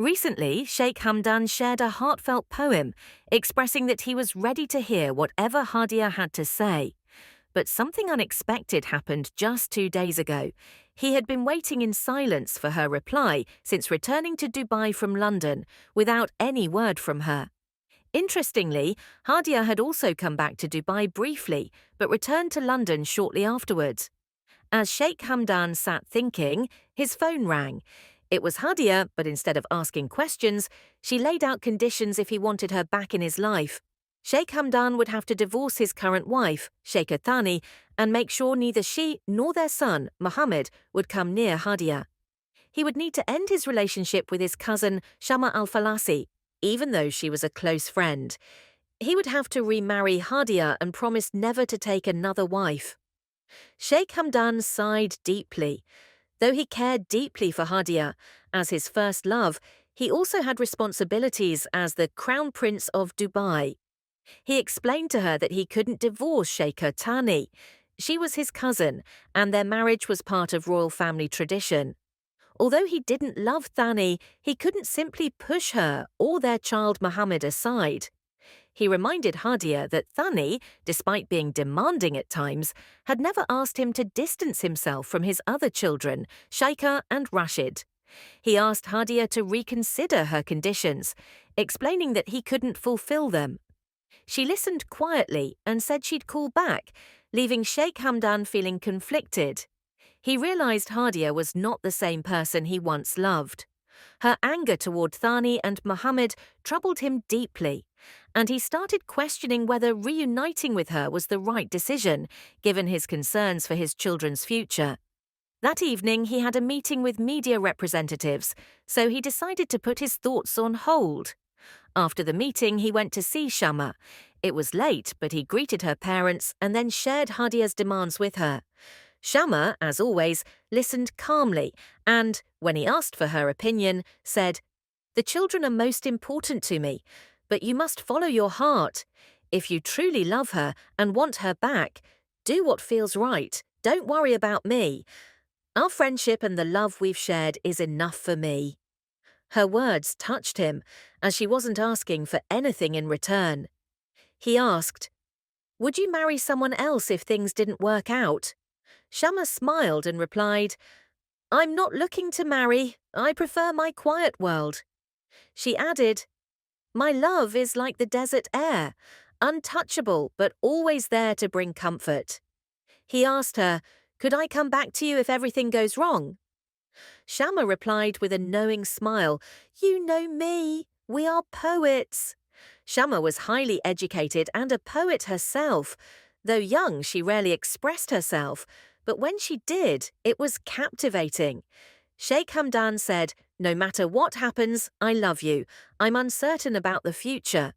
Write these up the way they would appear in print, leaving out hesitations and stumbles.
Recently, Sheikh Hamdan shared a heartfelt poem expressing that he was ready to hear whatever Hadia had to say. But something unexpected happened just 2 days ago. He had been waiting in silence for her reply since returning to Dubai from London without any word from her. Interestingly, Hadia had also come back to Dubai briefly but returned to London shortly afterwards. As Sheikh Hamdan sat thinking, his phone rang. It was Hadia, but instead of asking questions, she laid out conditions if he wanted her back in his life. Sheikh Hamdan would have to divorce his current wife, Sheikha Thani, and make sure neither she nor their son, Mohammed, would come near Hadia. He would need to end his relationship with his cousin, Shamma al-Falasi, even though she was a close friend. He would have to remarry Hadia and promise never to take another wife. Sheikh Hamdan sighed deeply. Though he cared deeply for Hadia as his first love, he also had responsibilities as the Crown Prince of Dubai. He explained to her that he couldn't divorce Sheikha Thani. She was his cousin, and their marriage was part of royal family tradition. Although he didn't love Thani, he couldn't simply push her or their child Mohammed aside. He reminded Hadia that Thani, despite being demanding at times, had never asked him to distance himself from his other children, Sheikha and Rashid. He asked Hadia to reconsider her conditions, explaining that he couldn't fulfill them. She listened quietly and said she'd call back, leaving Sheikh Hamdan feeling conflicted. He realized Hadia was not the same person he once loved. Her anger toward Thani and Mohammed troubled him deeply, and he started questioning whether reuniting with her was the right decision, given his concerns for his children's future. That evening, he had a meeting with media representatives, so he decided to put his thoughts on hold. After the meeting, he went to see Shamma. It was late, but he greeted her parents and then shared Hadia's demands with her. Shamma, as always, listened calmly and, when he asked for her opinion, said, "The children are most important to me, but you must follow your heart. If you truly love her and want her back, do what feels right. Don't worry about me. Our friendship and the love we've shared is enough for me." Her words touched him, as she wasn't asking for anything in return. He asked, "Would you marry someone else if things didn't work out?" Shamma smiled and replied, "I'm not looking to marry. I prefer my quiet world." She added, "My love is like the desert air, untouchable but always there to bring comfort." He asked her, "Could I come back to you if everything goes wrong?" Shamma replied with a knowing smile, "You know me. We are poets." Shamma was highly educated and a poet herself. Though young, she rarely expressed herself, but when she did, it was captivating. Sheikh Hamdan said, "No matter what happens, I love you. I'm uncertain about the future."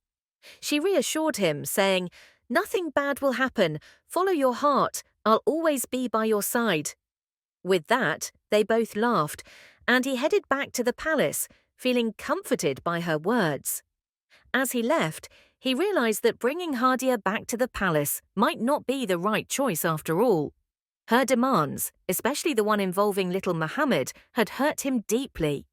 She reassured him, saying, "Nothing bad will happen. Follow your heart. I'll always be by your side." With that, they both laughed, and he headed back to the palace, feeling comforted by her words. As he left, he realized that bringing Hadia back to the palace might not be the right choice after all. Her demands, especially the one involving little Mohammed, had hurt him deeply.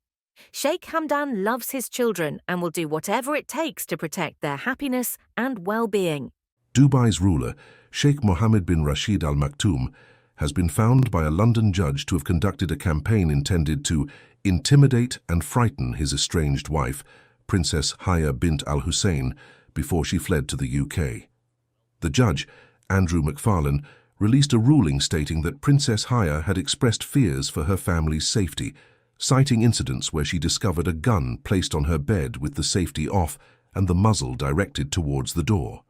Sheikh Hamdan loves his children and will do whatever it takes to protect their happiness and well-being. Dubai's ruler, Sheikh Mohammed bin Rashid Al Maktoum, has been found by a London judge to have conducted a campaign intended to intimidate and frighten his estranged wife, Princess Haya bint Al Hussein, before she fled to the UK. The judge, Andrew McFarlane, released a ruling stating that Princess Haya had expressed fears for her family's safety, citing incidents where she discovered a gun placed on her bed with the safety off and the muzzle directed towards the door.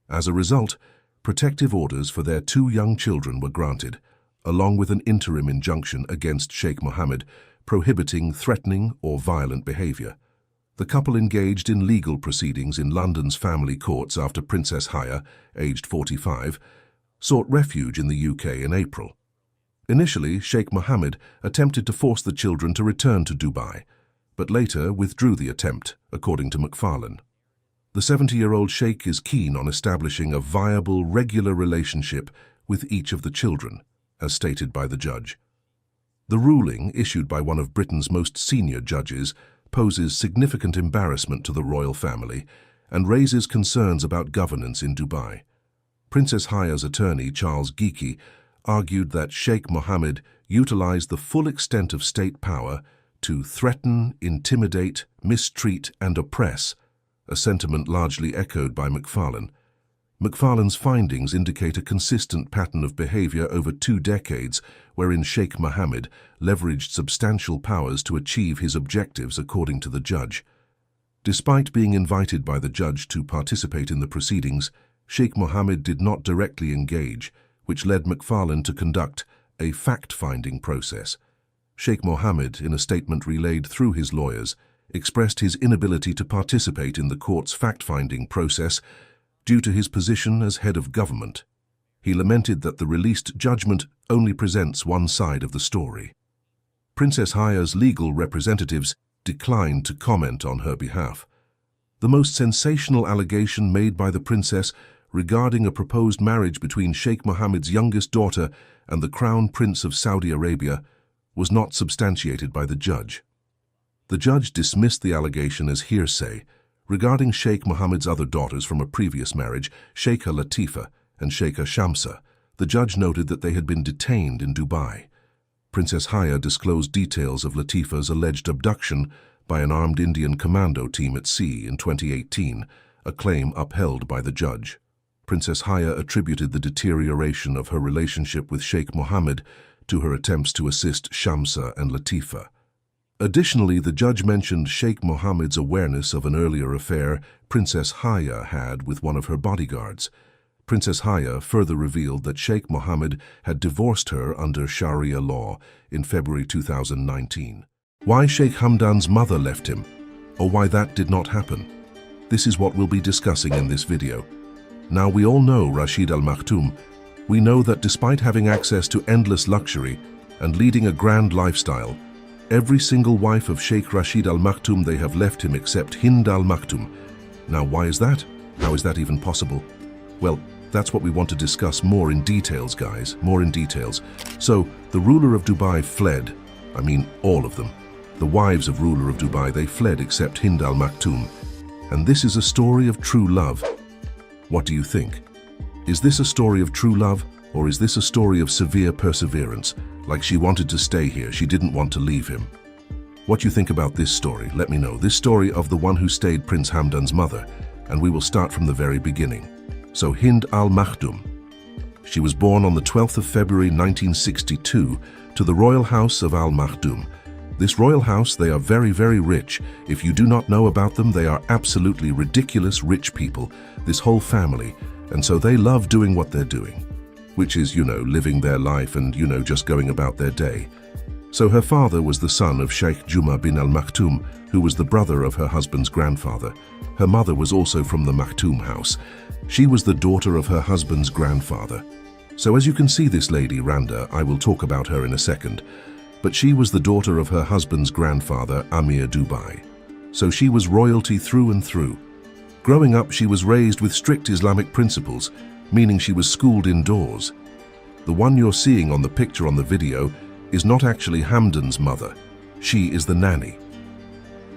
As a result, protective orders for their 2 young children were granted, along with an interim injunction against Sheikh Mohammed prohibiting threatening or violent behavior. The couple engaged in legal proceedings in London's family courts after Princess Haya, aged 45, sought refuge in the UK in April. Initially, Sheikh Mohammed attempted to force the children to return to Dubai, but later withdrew the attempt, according to McFarlane. The 70-year-old sheikh is keen on establishing a viable, regular relationship with each of the children, as stated by the judge. The ruling, issued by one of Britain's most senior judges, poses significant embarrassment to the royal family and raises concerns about governance in Dubai. Princess Haya's attorney, Charles Geeky, argued that Sheikh Mohammed utilized the full extent of state power to threaten, intimidate, mistreat, and oppress, a sentiment largely echoed by McFarlane. McFarlane's findings indicate a consistent pattern of behavior over 2 decades wherein Sheikh Mohammed leveraged substantial powers to achieve his objectives, according to the judge. Despite being invited by the judge to participate in the proceedings, Sheikh Mohammed did not directly engage, which led McFarlane to conduct a fact-finding process. Sheikh Mohammed, in a statement relayed through his lawyers, expressed his inability to participate in the court's fact-finding process due to his position as head of government. He lamented that the released judgment only presents one side of the story. Princess Haya's legal representatives declined to comment on her behalf. The most sensational allegation made by the princess regarding a proposed marriage between Sheikh Mohammed's youngest daughter and the Crown Prince of Saudi Arabia was not substantiated by the judge. The judge dismissed the allegation as hearsay. Regarding Sheikh Mohammed's other daughters from a previous marriage, Sheikha Latifa and Sheikha Shamsa, the judge noted that they had been detained in Dubai. Princess Haya disclosed details of Latifa's alleged abduction by an armed Indian commando team at sea in 2018, a claim upheld by the judge. Princess Haya attributed the deterioration of her relationship with Sheikh Mohammed to her attempts to assist Shamsa and Latifa. Additionally, the judge mentioned Sheikh Mohammed's awareness of an earlier affair Princess Haya had with one of her bodyguards. Princess Haya further revealed that Sheikh Mohammed had divorced her under Sharia law in February 2019. Why Sheikh Hamdan's mother left him, or why that did not happen? This is what we'll be discussing in this video. Now, we all know Rashid Al Maktoum. We know that despite having access to endless luxury and leading a grand lifestyle, every single wife of Sheikh Rashid Al Maktoum, they have left him except Hind Al Maktoum. Now, why is that? How is that even possible? Well, that's what we want to discuss more in details, guys, more in details. So, the ruler of Dubai fled. I mean, all of them. The wives of ruler of Dubai, they fled except Hind Al Maktoum. And this is a story of true love. What do you think? Is this a story of true love, or is this a story of severe perseverance? Like she wanted to stay here, she didn't want to leave him. What do you think about this story? Let me know. This story of the one who stayed Prince Hamdan's mother, and we will start from the very beginning. So Hind Al Maktoum. She was born on the 12th of February 1962 to the royal house of Al Maktoum. This royal house, they are very, very rich. If you do not know about them, they are absolutely ridiculous rich people, this whole family, and so they love doing what they're doing, which is, living their life and, just going about their day. So her father was the son of Sheikh Juma bin Al Maktoum, who was the brother of her husband's grandfather. Her mother was also from the Maktoum house. She was the daughter of her husband's grandfather. So as you can see, this lady, Randa, I will talk about her in a second, but she was the daughter of her husband's grandfather, Amir Dubai. So she was royalty through and through. Growing up, she was raised with strict Islamic principles, meaning she was schooled indoors. The one you're seeing on the picture on the video is not actually Hamdan's mother. She is the nanny.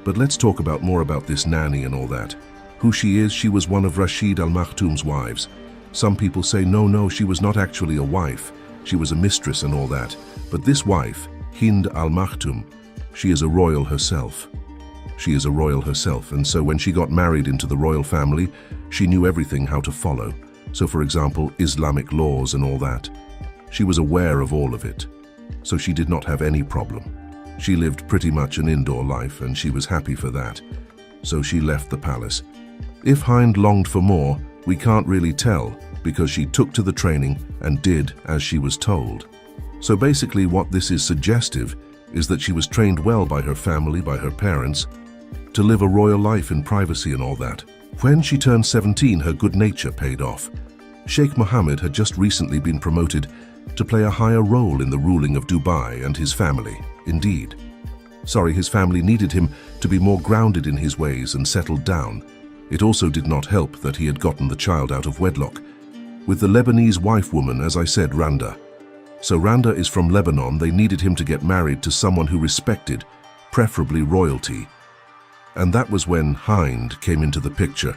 But let's talk more about this nanny and all that. Who she is, she was one of Rashid Al Maktoum's wives. Some people say, no, she was not actually a wife. She was a mistress and all that. But this wife, Hind Al Maktoum, she is a royal herself. She is a royal herself, and so when she got married into the royal family, she knew everything how to follow. So for example, Islamic laws and all that. She was aware of all of it. So she did not have any problem. She lived pretty much an indoor life, and she was happy for that. So she left the palace. If Hind longed for more, we can't really tell, because she took to the training and did as she was told. So basically what this is suggestive is that she was trained well by her family, by her parents, to live a royal life in privacy and all that. When she turned 17, her good nature paid off. Sheikh Mohammed had just recently been promoted to play a higher role in the ruling of Dubai and his family. Indeed. His family needed him to be more grounded in his ways and settled down. It also did not help that he had gotten the child out of wedlock with the Lebanese wife woman, as I said, Randa. So Randa is from Lebanon. They needed him to get married to someone who respected, preferably royalty. And that was when Hind came into the picture.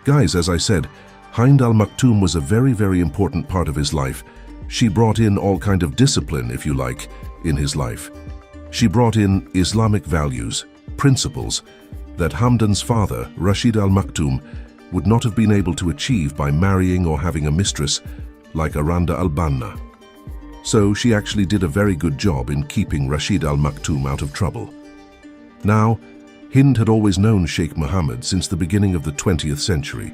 Guys, as I said, Hind al-Maktoum was a very, very important part of his life. She brought in all kind of discipline, if you like, in his life. She brought in Islamic values, principles, that Hamdan's father, Rashid al-Maktoum, would not have been able to achieve by marrying or having a mistress like Aranda al-Banna. So she actually did a very good job in keeping Rashid al-Maktoum out of trouble. Now, Hind had always known Sheikh Mohammed since the beginning of the 20th century.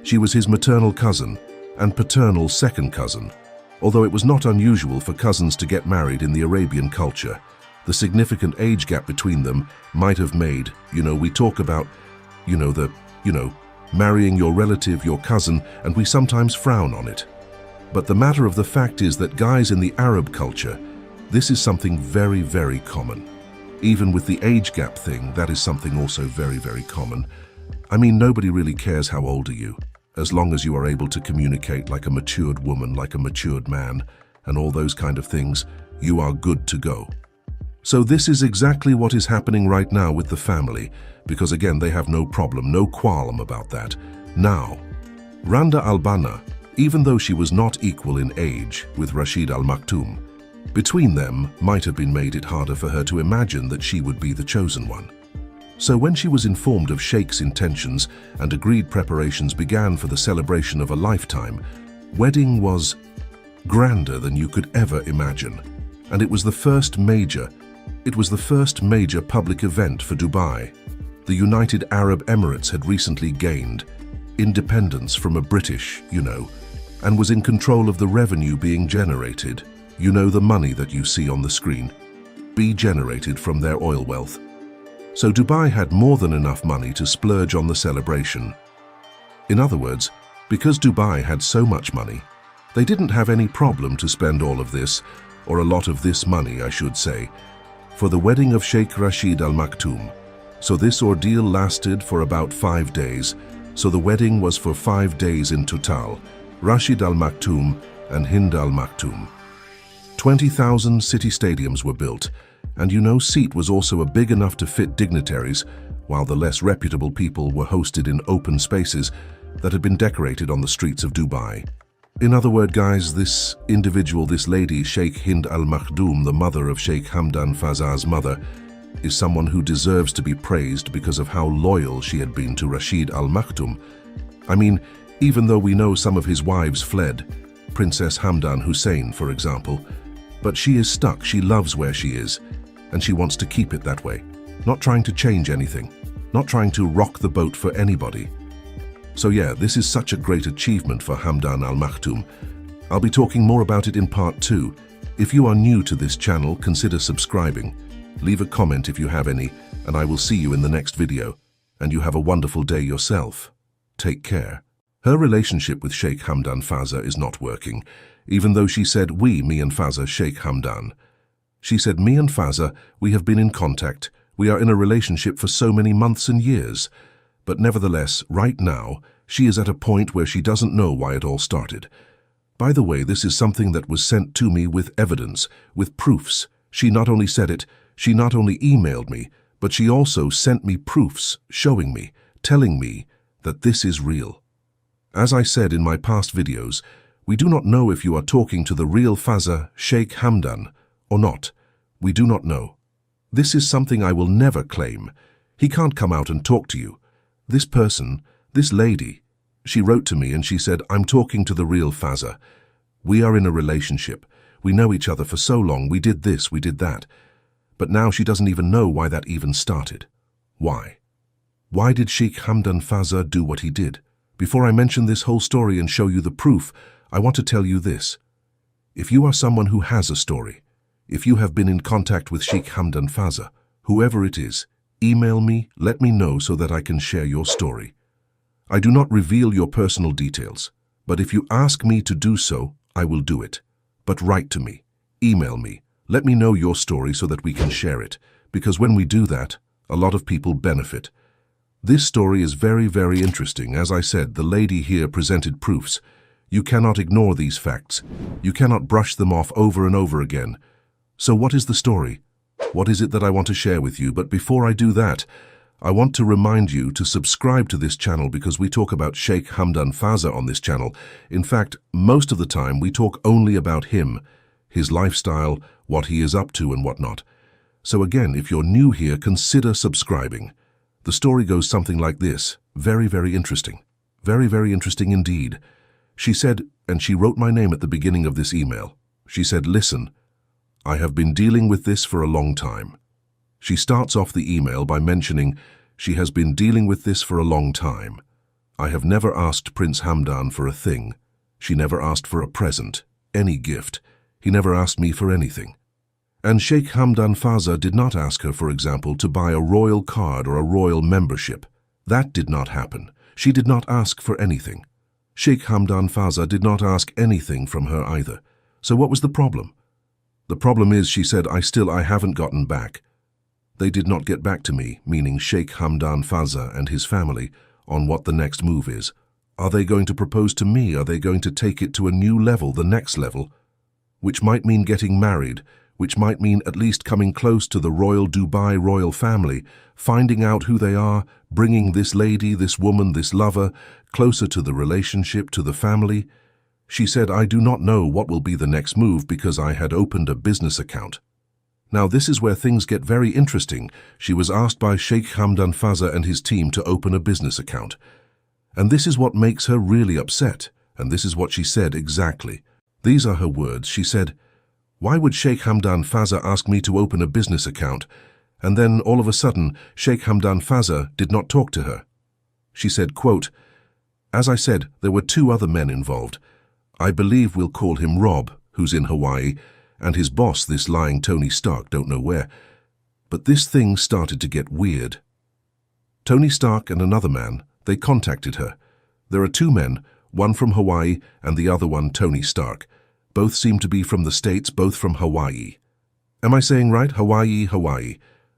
She was his maternal cousin and paternal second cousin, although it was not unusual for cousins to get married in the Arabian culture. The significant age gap between them might have made, we talk about, marrying your relative, your cousin, and we sometimes frown on it. But the matter of the fact is that guys in the Arab culture, this is something very, very common. Even with the age gap thing, that is something also very, very common. I mean, nobody really cares how old are you, as long as you are able to communicate like a matured woman, like a matured man, and all those kind of things, you are good to go. So this is exactly what is happening right now with the family, because again, they have no problem, no qualm about that. Now, Randa al-Banna, even though she was not equal in age with Rashid al-Maktoum, between them might have been made it harder for her to imagine that she would be the chosen one. So when she was informed of Sheikh's intentions and agreed preparations began for the celebration of a lifetime, wedding was grander than you could ever imagine. And it was the first major public event for Dubai. The United Arab Emirates had recently gained independence from a British, and was in control of the revenue being generated. The money that you see on the screen, be generated from their oil wealth. So Dubai had more than enough money to splurge on the celebration. In other words, because Dubai had so much money, they didn't have any problem to spend all of this, or a lot of this money, I should say, for the wedding of Sheikh Rashid al-Maktoum. So this ordeal lasted for about 5 days, so the wedding was for 5 days in total, Rashid al-Maktoum and Hind al-Maktoum. 20,000 city stadiums were built, and seat was also a big enough to fit dignitaries, while the less reputable people were hosted in open spaces that had been decorated on the streets of Dubai. In other words, guys, this lady, Sheikh Hind al-Maktoum, the mother of Sheikh Hamdan Fazza's mother, is someone who deserves to be praised because of how loyal she had been to Rashid al-Maktoum. I mean, even though we know some of his wives fled, Princess Hamdan Hussein, for example, but she is stuck, she loves where she is, and she wants to keep it that way, not trying to change anything, not trying to rock the boat for anybody. So yeah, this is such a great achievement for Hamdan al-Maktoum. I'll be talking more about it in part 2. If you are new to this channel, consider subscribing. Leave a comment if you have any, and I will see you in the next video. And you have a wonderful day yourself. Take care. Her relationship with Sheikh Hamdan Fazza is not working, even though she said me and Fazza, Sheikh Hamdan. She said, me and Fazza, we have been in contact. We are in a relationship for so many months and years. But nevertheless, right now, she is at a point where she doesn't know why it all started. By the way, this is something that was sent to me with evidence, with proofs. She not only said it, she not only emailed me, but she also sent me proofs, showing me, telling me that this is real. As I said in my past videos, we do not know if you are talking to the real Fazza, Sheikh Hamdan, or not. We do not know. This is something I will never claim. He can't come out and talk to you. This person, this lady, she wrote to me and she said, I'm talking to the real Fazza. We are in a relationship. We know each other for so long. We did this, we did that. But now she doesn't even know why that even started. Why? Why did Sheikh Hamdan Fazza do what he did? Before I mention this whole story and show you the proof, I want to tell you this. If you are someone who has a story, if you have been in contact with Sheikh Hamdan Fazza, whoever it is, email me, let me know so that I can share your story. I do not reveal your personal details, but if you ask me to do so, I will do it. But write to me, email me, let me know your story so that we can share it, because when we do that, a lot of people benefit. This story is very, very interesting. As I said, the lady here presented proofs. You cannot ignore these facts. You cannot brush them off over and over again. So what is the story? What is it that I want to share with you? But before I do that, I want to remind you to subscribe to this channel because we talk about Sheikh Hamdan Fazza on this channel. In fact, most of the time we talk only about him, his lifestyle, what he is up to and whatnot. So again, if you're new here, consider subscribing. The story goes something like this. Very, very interesting. Very, very interesting indeed. She said, and she wrote my name at the beginning of this email. She said, "Listen, I have been dealing with this for a long time." She starts off the email by mentioning she has been dealing with this for a long time. I have never asked Prince Hamdan for a thing. She never asked for a present, any gift. He never asked me for anything. And Sheikh Hamdan Fazza did not ask her, for example, to buy a royal card or a royal membership. That did not happen. She did not ask for anything. Sheikh Hamdan Fazza did not ask anything from her either. So what was the problem? The problem is, she said, I haven't gotten back. They did not get back to me, meaning Sheikh Hamdan Fazza and his family, on what the next move is. Are they going to propose to me? Are they going to take it to a new level, the next level? Which might mean getting married, which might mean at least coming close to the royal Dubai royal family, finding out who they are, bringing this lady, this woman, this lover, closer to the relationship, to the family. She said, I do not know what will be the next move because I had opened a business account. Now this is where things get very interesting. She was asked by Sheikh Hamdan Fazza and his team to open a business account. And this is what makes her really upset. And this is what she said exactly. These are her words. She said, "Why would Sheikh Hamdan Fazza ask me to open a business account?" And then all of a sudden, Sheikh Hamdan Fazza did not talk to her. She said, quote, "As I said, there were two other men involved. I believe we'll call him Rob, who's in Hawaii, and his boss, this lying Tony Stark, don't know where. But this thing started to get weird. Tony Stark and another man, they contacted her. There are two men, one from Hawaii and the other one Tony Stark. Both seem to be from the States, both from Hawaii. Am I saying right? Hawaii, Hawaii.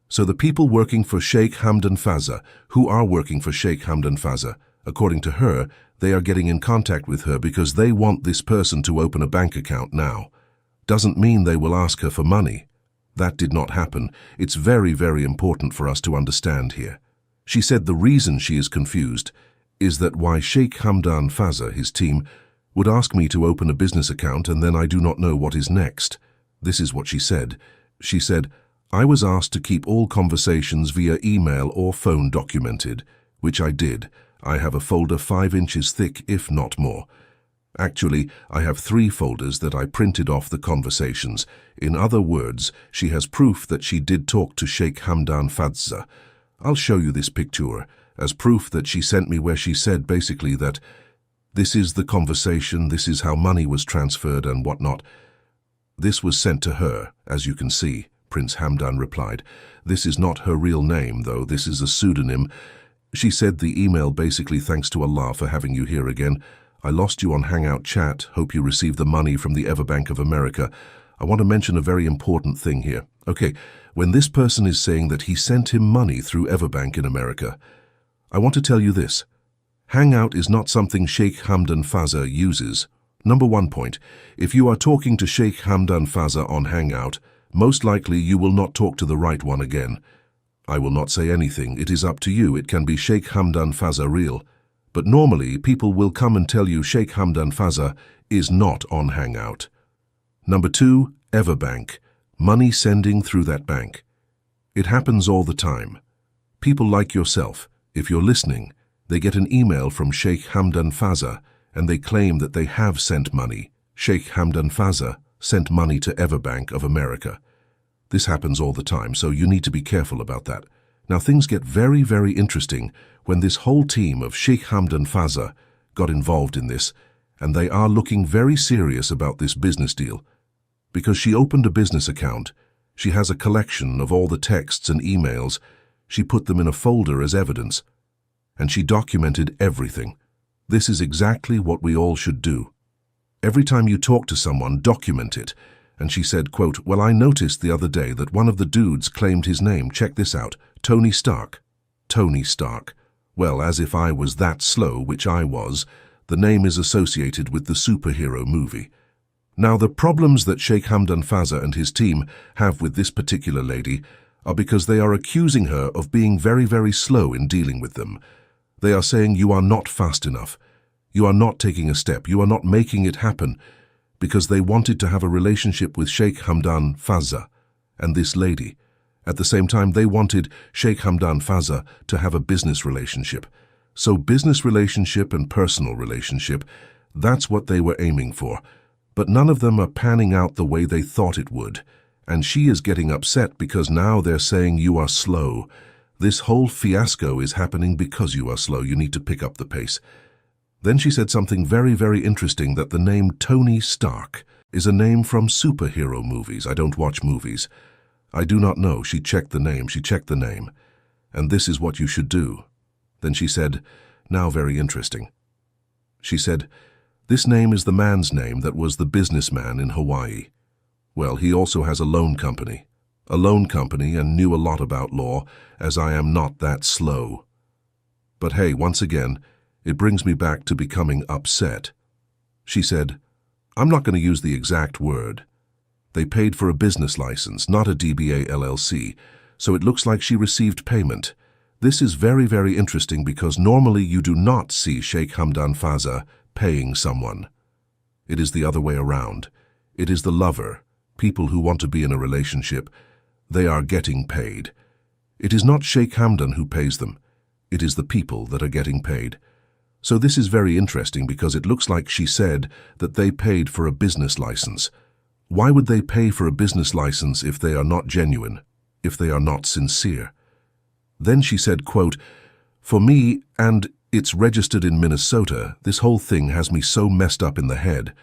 So the people working for Sheikh Hamdan Fazza, who are working for Sheikh Hamdan Fazza, according to her, they are getting in contact with her because they want this person to open a bank account now. Doesn't mean they will ask her for money. That did not happen. It's very, very important for us to understand here. She said the reason she is confused is that why Sheikh Hamdan Fazza, his team, would ask me to open a business account and then I do not know what is next. This is what she said. She said, I was asked to keep all conversations via email or phone documented, which I did. I have a folder 5 inches thick, if not more. Actually, I have 3 folders that I printed off the conversations. In other words, she has proof that she did talk to Sheikh Hamdan Fazza. I'll show you this picture as proof that she sent me where she said basically that this is the conversation, this is how money was transferred and whatnot. This was sent to her, as you can see, Prince Hamdan replied. This is not her real name, though. This is a pseudonym. She said the email basically, thanks to Allah for having you here again. I lost you on Hangout chat. Hope you received the money from the Everbank of America. I want to mention a very important thing here. Okay, when this person is saying that he sent him money through Everbank in America, I want to tell you this. Hangout is not something Sheikh Hamdan Fazza uses. Number 1 point, if you are talking to Sheikh Hamdan Fazza on Hangout, most likely you will not talk to the right one again. I will not say anything. It is up to you. It can be Sheikh Hamdan Fazza real. But normally, people will come and tell you Sheikh Hamdan Fazza is not on Hangout. Number 2, Everbank. Money sending through that bank. It happens all the time. People like yourself, if you're listening, they get an email from Sheikh Hamdan Fazza and they claim that they have sent money. Sheikh Hamdan Fazza sent money to Everbank of America. This happens all the time, so you need to be careful about that. Now things get very, very interesting when this whole team of Sheikh Hamdan Fazza got involved in this, and they are looking very serious about this business deal. Because she opened a business account, she has a collection of all the texts and emails, she put them in a folder as evidence, and she documented everything. This is exactly what we all should do. Every time you talk to someone, document it. And she said, quote, well, I noticed the other day that one of the dudes claimed his name. Check this out. Tony Stark. Tony Stark. Well, as if I was that slow, which I was, the name is associated with the superhero movie. Now, the problems that Sheikh Hamdan Fazza and his team have with this particular lady are because they are accusing her of being very, very slow in dealing with them. They are saying you are not fast enough. You are not taking a step. You are not making it happen, because they wanted to have a relationship with Sheikh Hamdan Fazza and this lady. At the same time, they wanted Sheikh Hamdan Fazza to have a business relationship. So business relationship and personal relationship, that's what they were aiming for. But none of them are panning out the way they thought it would. And she is getting upset because now they're saying you are slow. This whole fiasco is happening because you are slow. You need to pick up the pace. Then she said something very, very interesting, that the name Tony Stark is a name from superhero movies. I don't watch movies. I do not know. She checked the name. And this is what you should do. Then she said, now very interesting. She said, this name is the man's name that was the businessman in Hawaii. Well, he also has a loan company. And knew a lot about law, as I am not that slow. But hey, once again, it brings me back to becoming upset. She said, I'm not going to use the exact word. They paid for a business license, not a DBA LLC, so it looks like she received payment. This is very, very interesting because normally you do not see Sheikh Hamdan Fazza paying someone. It is the other way around. It is the lover, people who want to be in a relationship. They are getting paid. It is not Sheikh Hamdan who pays them. It is the people that are getting paid. So this is very interesting because it looks like she said that they paid for a business license. Why would they pay for a business license if they are not genuine, if they are not sincere? Then she said, quote, for me, and it's registered in Minnesota, this whole thing has me so messed up in the head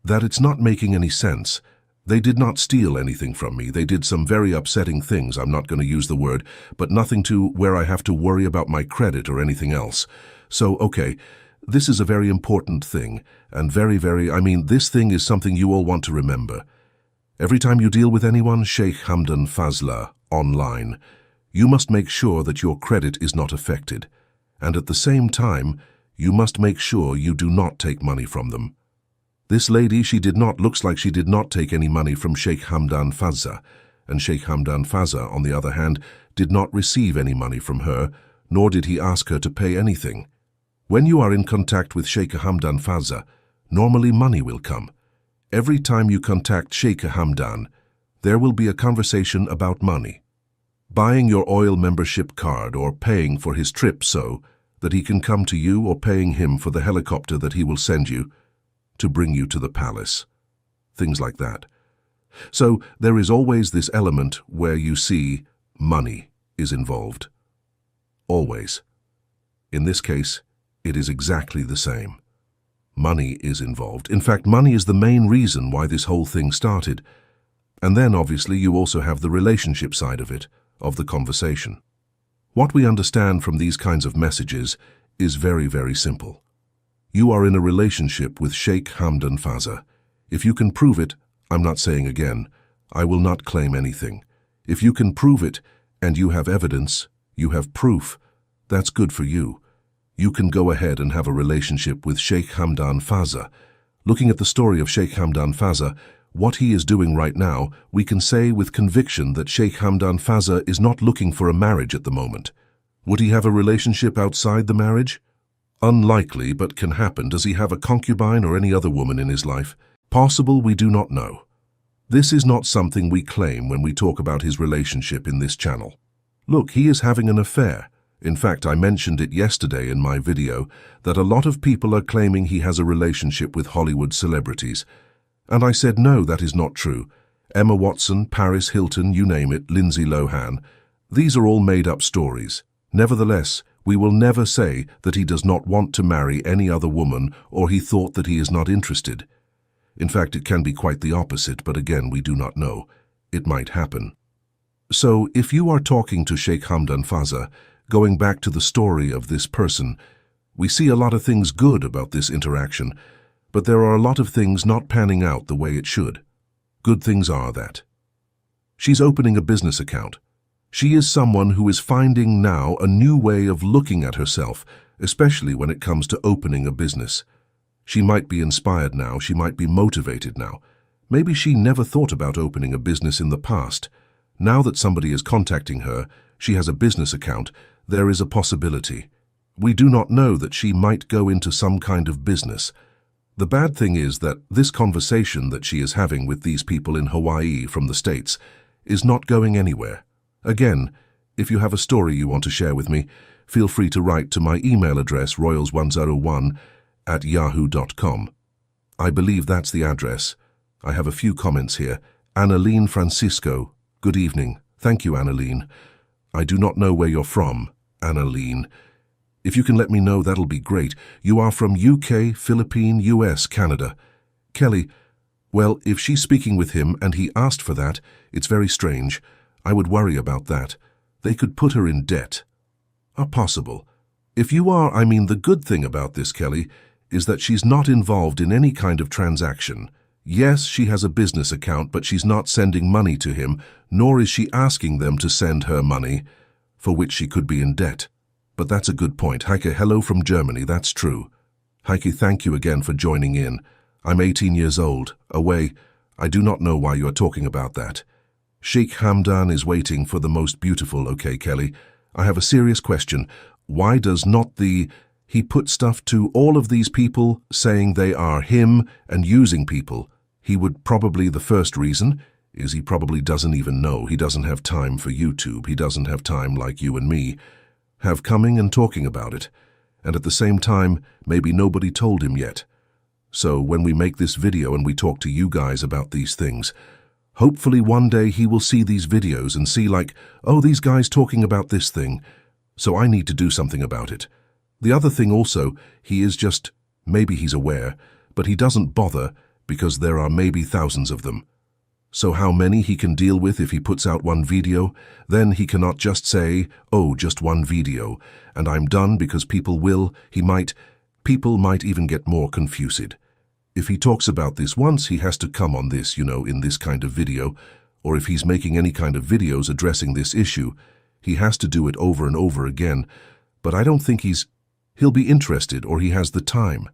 that it's not making any sense. They did not steal anything from me. They did some very upsetting things, I'm not going to use the word, but nothing to where I have to worry about my credit or anything else. So, okay, this is a very important thing, and this thing is something you all want to remember. Every time you deal with anyone, Sheikh Hamdan Fazla, online, you must make sure that your credit is not affected. And at the same time, you must make sure you do not take money from them. This lady, looks like she did not take any money from Sheikh Hamdan Fazza, and Sheikh Hamdan Fazza, on the other hand, did not receive any money from her, nor did he ask her to pay anything. When you are in contact with Sheikh Hamdan Fazza, normally money will come. Every time you contact Sheikh Hamdan, there will be a conversation about money. Buying your oil membership card or paying for his trip so that he can come to you, or paying him for the helicopter that he will send you to bring you to the palace. Things like that. So there is always this element where you see money is involved. Always. In this case, it is exactly the same. Money is involved. In fact, money is the main reason why this whole thing started. And then, obviously, you also have the relationship side of it, of the conversation. What we understand from these kinds of messages is very, very simple. You are in a relationship with Sheikh Hamdan Fazza. If you can prove it, I'm not saying again, I will not claim anything. If you can prove it, and you have evidence, you have proof, that's good for you. You can go ahead and have a relationship with Sheikh Hamdan Fazza. Looking at the story of Sheikh Hamdan Fazza, what he is doing right now, we can say with conviction that Sheikh Hamdan Fazza is not looking for a marriage at the moment. Would he have a relationship outside the marriage? Unlikely, but can happen. Does he have a concubine or any other woman in his life? Possible, we do not know. This is not something we claim when we talk about his relationship in this channel. Look, he is having an affair. In fact, I mentioned it yesterday in my video that a lot of people are claiming he has a relationship with Hollywood celebrities. And I said no, that is not true. Emma Watson, Paris Hilton, you name it, Lindsay Lohan. These are all made-up stories. Nevertheless, we will never say that he does not want to marry any other woman or he thought that he is not interested. In fact, it can be quite the opposite, but again, we do not know. It might happen. So, if you are talking to Sheikh Hamdan Fazza, going back to the story of this person, we see a lot of things good about this interaction, but there are a lot of things not panning out the way it should. Good things are that she's opening a business account. She is someone who is finding now a new way of looking at herself, especially when it comes to opening a business. She might be inspired now, she might be motivated now. Maybe she never thought about opening a business in the past. Now that somebody is contacting her, she has a business account, there is a possibility. We do not know that she might go into some kind of business. The bad thing is that this conversation that she is having with these people in Hawaii from the States is not going anywhere. Again, if you have a story you want to share with me, feel free to write to my email address royals101@yahoo.com. I believe that's the address. I have a few comments here. Annalene Francisco, good evening. Thank you, Annalene. I do not know where you're from, Annalene. If you can let me know, that'll be great. You are from UK, Philippines, US, Canada. Kelly, well, if she's speaking with him and he asked for that, it's very strange. I would worry about that. They could put her in debt. Possible. If you are, the good thing about this, Kelly, is that she's not involved in any kind of transaction. Yes, she has a business account, but she's not sending money to him, nor is she asking them to send her money, for which she could be in debt. But that's a good point. Heike, hello from Germany, that's true. Heike, thank you again for joining in. I'm 18 years old, away. I do not know why you are talking about that. Sheikh Hamdan is waiting for the most beautiful, okay, Kelly. I have a serious question. Why does not he put stuff to all of these people, saying they are him and using people? He would probably, the first reason is he probably doesn't even know. He doesn't have time for YouTube. He doesn't have time like you and me have coming and talking about it. And at the same time, maybe nobody told him yet. So when we make this video and we talk to you guys about these things, hopefully one day he will see these videos and see like, oh, these guys talking about this thing, so I need to do something about it. The other thing also, he is just, maybe he's aware, but he doesn't bother because there are maybe thousands of them. So how many he can deal with if he puts out one video? Then he cannot just say, oh, just one video, and I'm done, because people might even get more confused. If he talks about this once, he has to come on this, in this kind of video, or if he's making any kind of videos addressing this issue, he has to do it over and over again. But I don't think he'll be interested, or he has the time.